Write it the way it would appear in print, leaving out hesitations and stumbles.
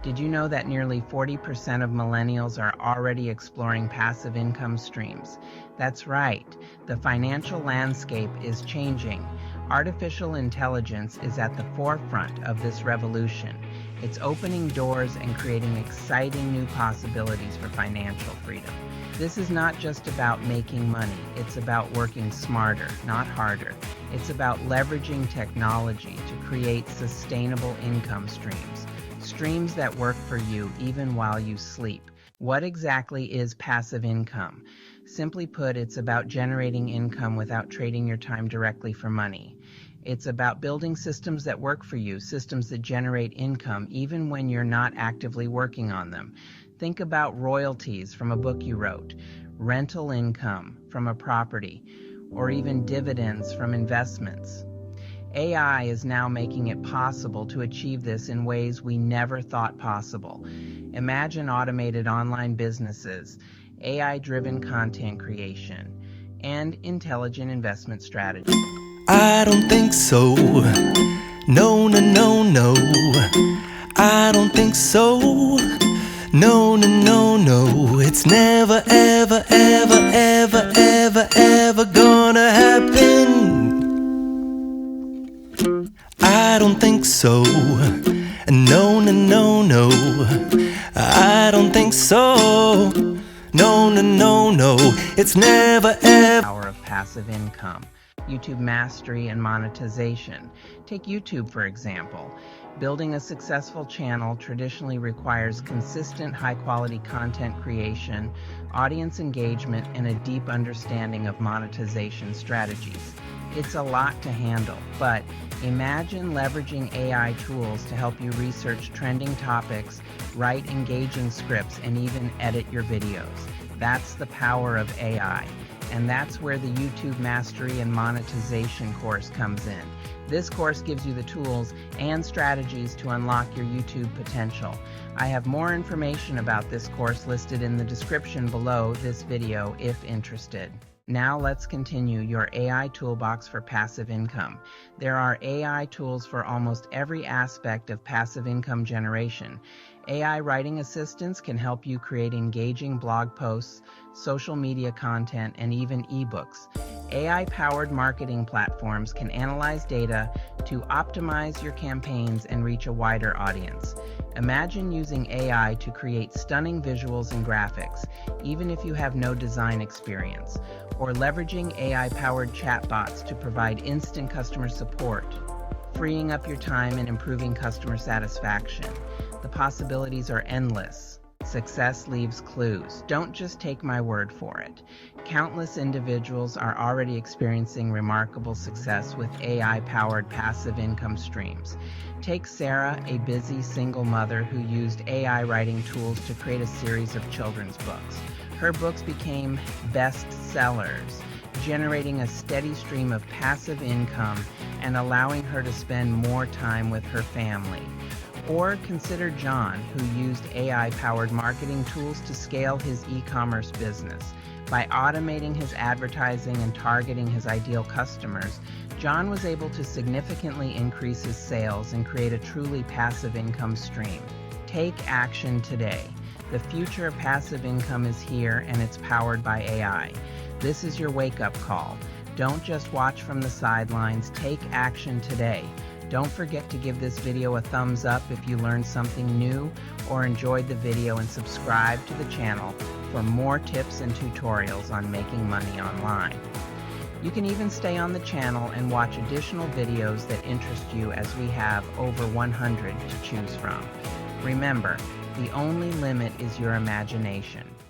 Did you know that nearly 40% of millennials are already exploring passive income streams? That's right, the financial landscape is changing. Artificial intelligence is at the forefront of this revolution. It's opening doors and creating exciting new possibilities for financial freedom. This is not just about making money, it's about working smarter, not harder. It's about leveraging technology to create sustainable income streams. Streams that work for you even while you sleep. What exactly is passive income? Simply put, it's about generating income without trading your time directly for money. It's about building systems that work for you, systems that generate income even when you're not actively working on them. Think about royalties from a book you wrote, rental income from a property, or even dividends from investments. AI is now making it possible to achieve this in ways we never thought possible. Imagine automated online businesses, AI-driven content creation, and intelligent investment strategies. I don't think so. No, no, no, no. I don't think so. No, no, no, no. It's never, ever, ever, ever, ever, ever gonna happen. I don't think so. No, no, no, no. I don't think so. No, no, no, no. It's never, ever. Power of passive income. YouTube mastery and monetization. Take YouTube, for example. Building a successful channel traditionally requires consistent, high-quality content creation, audience engagement, and a deep understanding of monetization strategies. It's a lot to handle, but imagine leveraging AI tools to help you research trending topics, write engaging scripts, and even edit your videos. That's the power of AI. And that's where the YouTube Mastery and Monetization course comes in. This course gives you the tools and strategies to unlock your YouTube potential. I have more information about this course listed in the description below this video if interested. Now let's continue your AI toolbox for passive income. There are AI tools for almost every aspect of passive income generation. AI writing assistants can help you create engaging blog posts, social media content, and even ebooks. AI-powered marketing platforms can analyze data to optimize your campaigns and reach a wider audience. Imagine using AI to create stunning visuals and graphics, even if you have no design experience, or leveraging AI-powered chatbots to provide instant customer support, freeing up your time and improving customer satisfaction. The possibilities are endless. Success leaves clues. Don't just take my word for it. Countless individuals are already experiencing remarkable success with AI-powered passive income streams. Take Sarah, a busy single mother who used AI writing tools to create a series of children's books. Her books became bestsellers, generating a steady stream of passive income and allowing her to spend more time with her family. Or consider John, who used AI-powered marketing tools to scale his e-commerce business. By automating his advertising and targeting his ideal customers, John was able to significantly increase his sales and create a truly passive income stream. Take action today. The future of passive income is here, and it's powered by AI. This is your wake-up call. Don't just watch from the sidelines. Take action today. Don't forget to give this video a thumbs up if you learned something new or enjoyed the video, and subscribe to the channel for more tips and tutorials on making money online. You can even stay on the channel and watch additional videos that interest you, as we have over 100 to choose from. Remember, the only limit is your imagination.